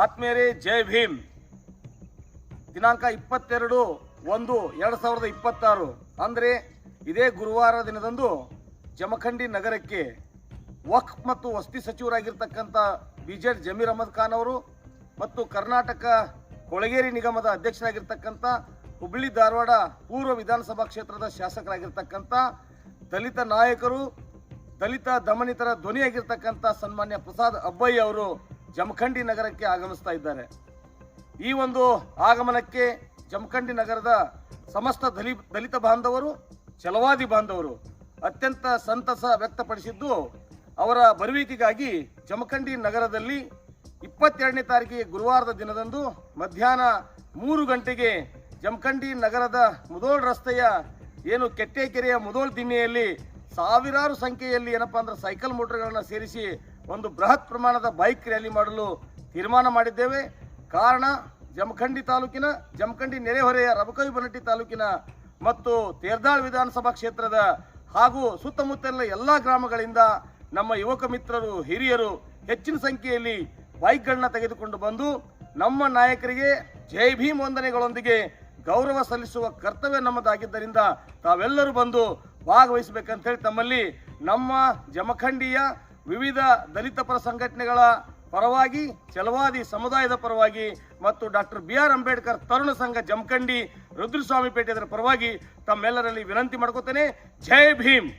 ಆತ್ಮೀಯರೇ, ಜೈ ಭೀಮ್. ದಿನಾಂಕ 22/1/2026 ಅಂದರೆ ಇದೇ ಗುರುವಾರ ದಿನದಂದು ಜಮಖಂಡಿ ನಗರಕ್ಕೆ ವಕ್ಫ್ ಮತ್ತು ವಸತಿ ಸಚಿವರಾಗಿರ್ತಕ್ಕಂಥ ಬಿಜೆಡ್ ಜಮೀರ್ ಅಹಮದ್ ಖಾನ್ ಅವರು ಮತ್ತು ಕರ್ನಾಟಕ ಕೊಳಗೇರಿ ನಿಗಮದ ಅಧ್ಯಕ್ಷರಾಗಿರ್ತಕ್ಕಂಥ ಹುಬ್ಬಳ್ಳಿ ಧಾರವಾಡ ಪೂರ್ವ ವಿಧಾನಸಭಾ ಕ್ಷೇತ್ರದ ಶಾಸಕರಾಗಿರ್ತಕ್ಕಂಥ ದಲಿತ ನಾಯಕರು, ದಲಿತ ದಮನಿತರ ಧ್ವನಿಯಾಗಿರ್ತಕ್ಕಂಥ ಸನ್ಮಾನ್ಯ ಪ್ರಸಾದ್ ಅಬ್ಬಯ್ಯ ಅವರು ಜಮಖಂಡಿ ನಗರಕ್ಕೆ ಆಗಮಿಸ್ತಾ ಇದ್ದಾರೆ. ಈ ಒಂದು ಆಗಮನಕ್ಕೆ ಜಮಖಂಡಿ ನಗರದ ಸಮಸ್ತ ದಲಿತ ಬಾಂಧವರು, ಛಲವಾದಿ ಬಾಂಧವರು ಅತ್ಯಂತ ಸಂತಸ ವ್ಯಕ್ತಪಡಿಸಿದ್ದು, ಅವರ ಬರುವಿಕೆಗಾಗಿ ಜಮಖಂಡಿ ನಗರದಲ್ಲಿ 22ನೇ ತಾರೀಕಿಗೆ ಗುರುವಾರದ ದಿನದಂದು ಮಧ್ಯಾಹ್ನ 3 ಗಂಟೆಗೆ ಜಮಖಂಡಿ ನಗರದ ಮುದೋಳ್ ರಸ್ತೆಯ ಏನು ಕೆಟ್ಟೆಕೆರೆಯ ಮುದೋಳ್ ದಿಣ್ಣೆಯಲ್ಲಿ ಸಾವಿರಾರು ಸಂಖ್ಯೆಯಲ್ಲಿ ಏನಪ್ಪಾ ಅಂದ್ರೆ ಸೈಕಲ್ ಮೋಟರ್ಗಳನ್ನು ಸೇರಿಸಿ ಒಂದು ಬೃಹತ್ ಪ್ರಮಾಣದ ಬೈಕ್ ರ್ಯಾಲಿ ಮಾಡಲು ತೀರ್ಮಾನ ಮಾಡಿದ್ದೇವೆ. ಕಾರಣ, ಜಮಖಂಡಿ ತಾಲೂಕಿನ, ಜಮಖಂಡಿ ನೆರೆಹೊರೆಯ ರಬಕವಿ ಬನಟ್ಟಿ ತಾಲೂಕಿನ ಮತ್ತು ತೇರ್ದಾಳ್ ವಿಧಾನಸಭಾ ಕ್ಷೇತ್ರದ ಹಾಗೂ ಸುತ್ತಮುತ್ತಲಿನ ಎಲ್ಲ ಗ್ರಾಮಗಳಿಂದ ನಮ್ಮ ಯುವಕ ಮಿತ್ರರು, ಹಿರಿಯರು ಹೆಚ್ಚಿನ ಸಂಖ್ಯೆಯಲ್ಲಿ ಬೈಕ್ಗಳನ್ನ ತೆಗೆದುಕೊಂಡು ಬಂದು ನಮ್ಮ ನಾಯಕರಿಗೆ ಜೈ ಭೀಮ್ ವಂದನೆಗಳೊಂದಿಗೆ ಗೌರವ ಸಲ್ಲಿಸುವ ಕರ್ತವ್ಯ ನಮ್ಮದಾಗಿದ್ದರಿಂದ ತಾವೆಲ್ಲರೂ ಬಂದು ಭಾಗವಹಿಸಬೇಕಂತ ಹೇಳಿ ತಮ್ಮಲ್ಲಿ ನಮ್ಮ ಜಮಖಂಡಿಯ ವಿವಿಧ ದಲಿತ ಪರ ಸಂಘಟನೆಗಳ ಪರವಾಗಿ, ಛಲವಾದಿ ಸಮುದಾಯದ ಪರವಾಗಿ ಮತ್ತು ಡಾಕ್ಟರ್ BR ಅಂಬೇಡ್ಕರ್ ತರುಣ ಸಂಘ ಜಮಖಂಡಿ ರುದ್ರಸ್ವಾಮಿ ಪೇಟೆ ಅದರ ಪರವಾಗಿ ತಮ್ಮೆಲ್ಲರಲ್ಲಿ ವಿನಂತಿ ಮಾಡ್ಕೋತೇನೆ. ಜೈ ಭೀಮ್.